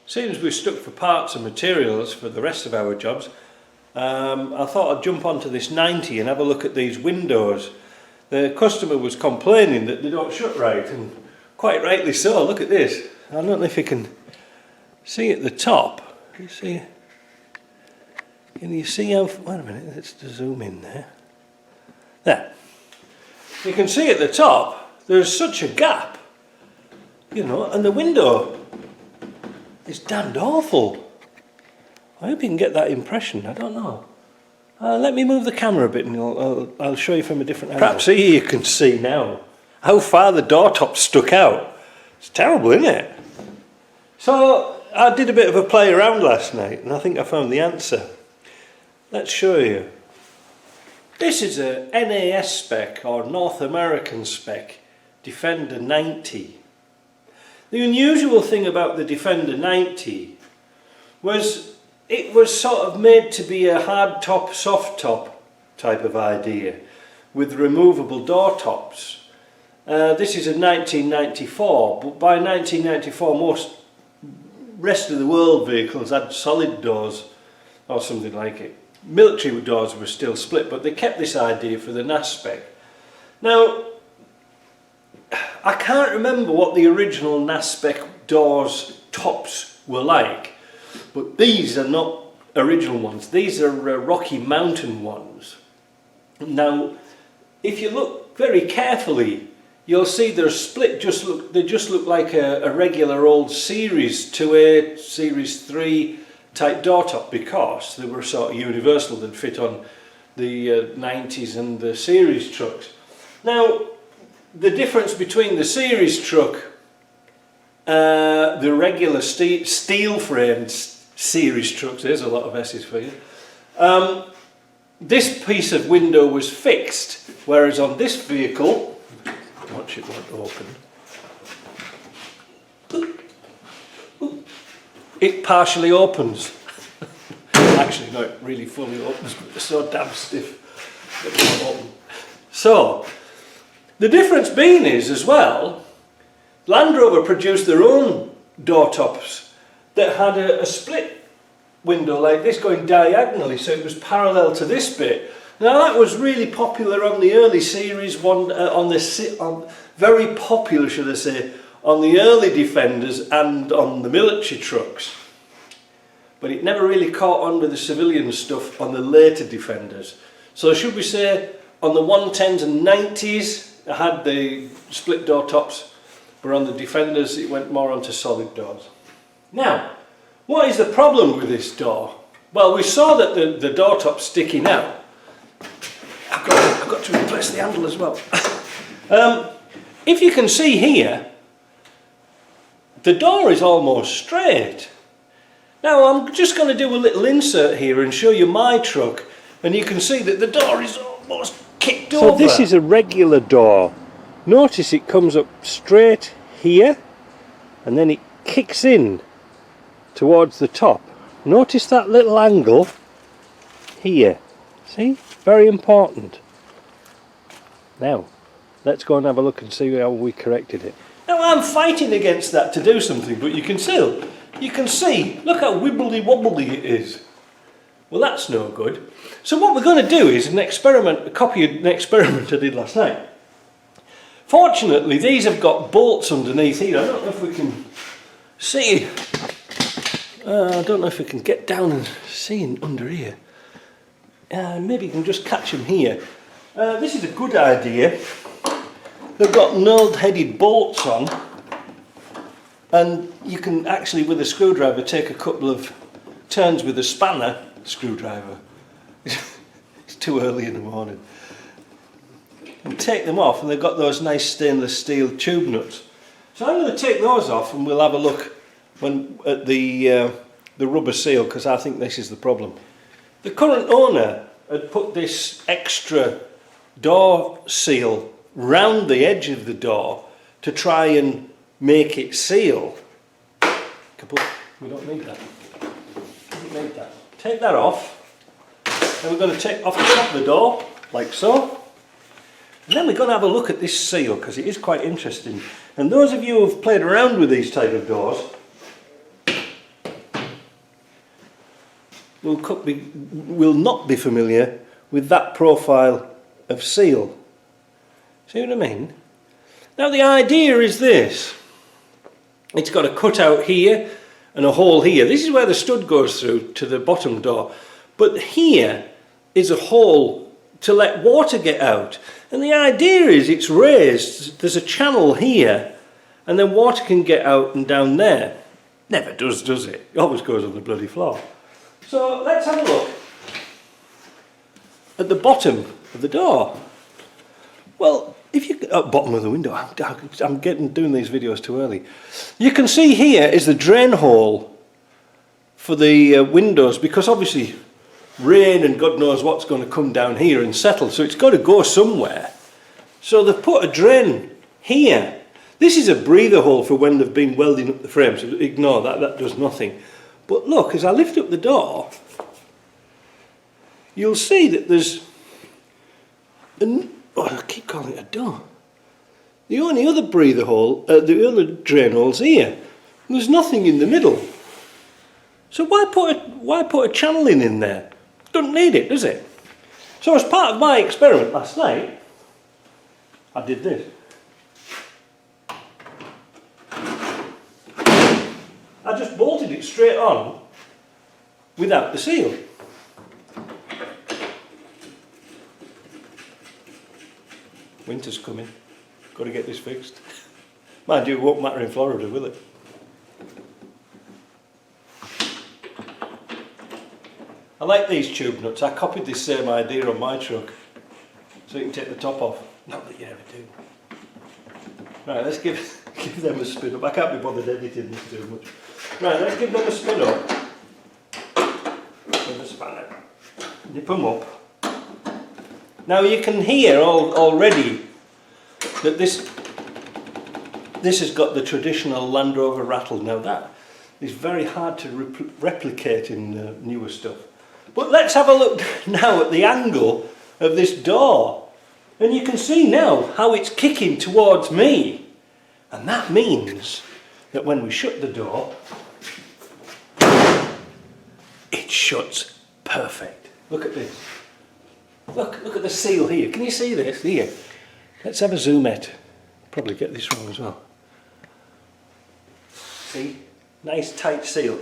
Seeing as we're stuck for parts and materials for the rest of our jobs, I thought I'd jump onto this 90 and have a look at these windows. The customer was complaining that they don't shut right, and quite rightly so. Look at this. I don't know if you can see at the top. Can you see how... Wait a minute, let's zoom in there. There. You can see at the top there's such a gap, you know, and the window is damned awful. I hope you can get that impression. I don't know. Let me move the camera a bit and I'll show you from a different angle. Perhaps here you can see now how far the door top stuck out. It's terrible, isn't it? So I did a bit of a play around last night and I think I found the answer. Let's show you. This is a NAS spec, or North American spec, Defender 90. The unusual thing about the Defender 90 was it was sort of made to be a hard top, soft top type of idea with removable door tops. This is a 1994, but by 1994 most rest of the world vehicles had solid doors or something like it. Military doors were still split, but they kept this idea for the NAS spec. Now, I can't remember what the original NAS spec doors tops were like, but these are not original ones. These are Rocky Mountain ones. Now, if you look very carefully, you'll see they're split. They just look like a regular old Series 2A, Series 3 type door top, because they were sort of universal. They'd fit on the 90s and the Series trucks. Now, the difference between the Series truck, the regular steel framed Series trucks, there's a lot of S's for you, this piece of window was fixed, whereas on this vehicle, watch it won't open, it partially opens. Actually no, it really fully opens, but it's so damn stiff that it won't open. So the difference being is, as well, Land Rover produced their own door tops that had a split window like this going diagonally, so it was parallel to this bit. Now that was really popular on the early series, very popular, should I say, on the early Defenders and on the military trucks. But it never really caught on with the civilian stuff on the later Defenders. So should we say on the 110s and 90s, I had the split door tops, but on the Defenders it went more onto solid doors. Now, what is the problem with this door? Well, we saw that the door top's sticking out. I've got to replace the handle as well. If you can see here, the door is almost straight. Now I'm just going to do a little insert here and show you my truck, and you can see that the door is almost kicked over. So this is a regular door. Notice it comes up straight here and then it kicks in towards the top. Notice that little angle here. See? Very important. Now, let's go and have a look and see how we corrected it. Now I'm fighting against that to do something, but you can see, look how wibbly wobbly it is. Well, that's no good. So what we're going to do is a copy of an experiment I did last night. Fortunately, these have got bolts underneath here. I don't know if we can see. I don't know if we can get down and see under here. Maybe you can just catch them here. This is a good idea. They've got knurled-headed bolts on, and you can actually, with a screwdriver, take a couple of turns with a spanner screwdriver. It's too early in the morning. And take them off, and they've got those nice stainless steel tube nuts. So I'm going to take those off, and we'll have a look at the rubber seal, because I think this is the problem. The current owner had put this extra door seal round the edge of the door to try and make it seal. We don't need that. Take that off. Then we're going to take off the top of the door, like so. And then we're going to have a look at this seal, because it is quite interesting. And those of you who have played around with these type of doors will not be familiar with that profile of seal. See what I mean? Now the idea is this. It's got a cutout here and a hole here. This is where the stud goes through to the bottom door. But here is a hole to let water get out. And the idea is it's raised. There's a channel here and then water can get out and down there. Never does it? It always goes on the bloody floor. So let's have a look at the bottom of the door. Well, if you bottom of the window, I'm doing these videos too early. You can see here is the drain hole for the windows, because obviously rain and God knows what's going to come down here and settle, so it's got to go somewhere. So they've put a drain here. This is a breather hole for when they've been welding up the frame, so ignore that, that does nothing. But look, as I lift up the door, you'll see that there's I keep calling it a door. The only other breather hole, the other drain hole's here. There's nothing in the middle. So why put a channel in there? Doesn't need it, does it? So as part of my experiment last night, I did this. I just bolted it straight on without the seal. Winter's coming. Got to get this fixed. Mind you, it won't matter in Florida, will it? I like these tube nuts. I copied this same idea on my truck, so you can take the top off. Not that you ever do. Right, let's give them a spin up. I can't be bothered editing this too much. Right, let's give them a spin up with a spanner. Nip them up. Now you can hear already that this has got the traditional Land Rover rattle. Now that is very hard to replicate in newer stuff. But let's have a look now at the angle of this door. And you can see now how it's kicking towards me. And that means that when we shut the door, it shuts perfect. Look at this. Look at the seal here. Can you see this? Here. Let's have a zoom it. Probably get this wrong as well. See? Nice tight seal.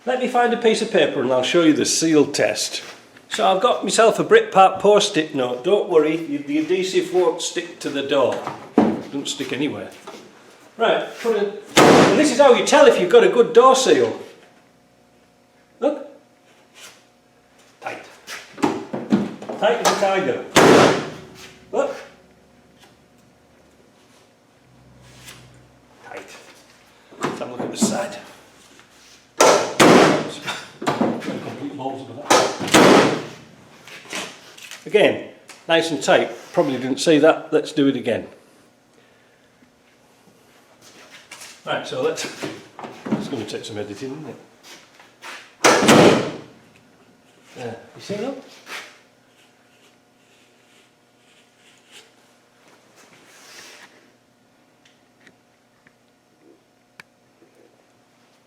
Let me find a piece of paper and I'll show you the seal test. So I've got myself a Britpart post-it note. Don't worry, the adhesive won't stick to the door. It doesn't stick anywhere. Right, and this is how you tell if you've got a good door seal. Look. Tight. Tight as a tiger. Look. Tight. Let's have a look at the side. Again, nice and tight. Probably didn't see that. Let's do it again. Right, so it's going to take some editing, isn't it? There, you see that?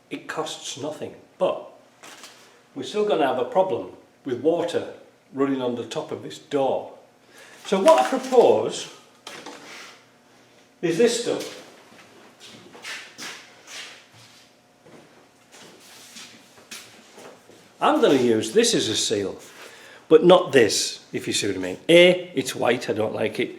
It costs nothing, but we're still going to have a problem with water running on the top of this door. So what I propose is this stuff. I'm going to use this as a seal, but not this, if you see what I mean. A, it's white, I don't like it,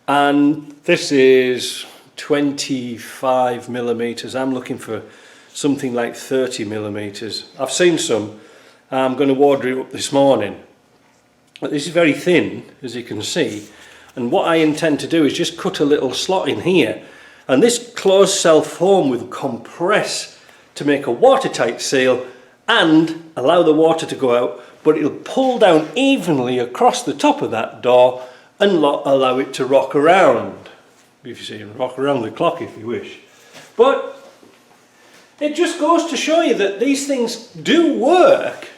and this is 25 millimeters. I'm looking for something like 30 millimeters. I've seen some. I'm going to order it up this morning. But this is very thin, as you can see, and what I intend to do is just cut a little slot in here, and this closed cell foam will compress to make a watertight seal and allow the water to go out, but it'll pull down evenly across the top of that door and allow it to rock around. If you see, rock around the clock if you wish. But it just goes to show you that these things do work,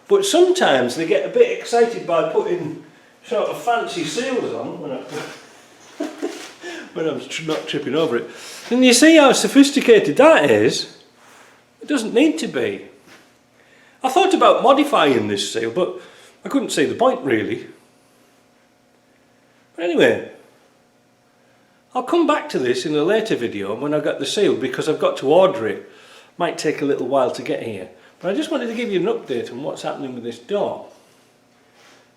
but sometimes they get a bit excited by putting sort of fancy seals on when I'm not tripping over it. And you see how sophisticated that is? It doesn't need to be. I thought about modifying this sail, but I couldn't see the point really. But anyway, I'll come back to this in a later video when I got the sail, because I've got to order it. Might take a little while to get here. But I just wanted to give you an update on what's happening with this door.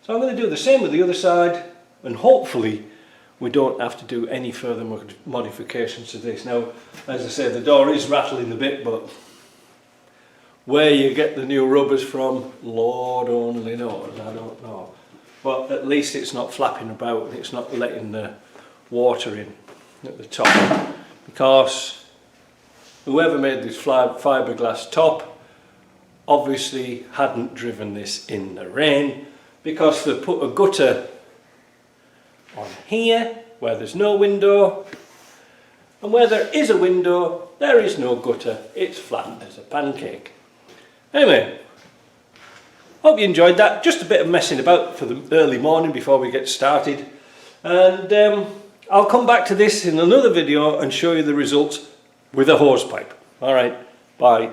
So I'm going to do the same with the other side, and hopefully we don't have to do any further modifications to this. Now, as I say, the door is rattling a bit, but where you get the new rubbers from, Lord only knows, I don't know. But at least it's not flapping about and it's not letting the water in at the top, because whoever made this fiberglass top obviously hadn't driven this in the rain, because they put a gutter on here where there's no window, and where there is a window there is no gutter, it's flat as a pancake. Anyway, hope you enjoyed that. Just a bit of messing about for the early morning before we get started, and I'll come back to this in another video and show you the results with a hose pipe. Alright, bye.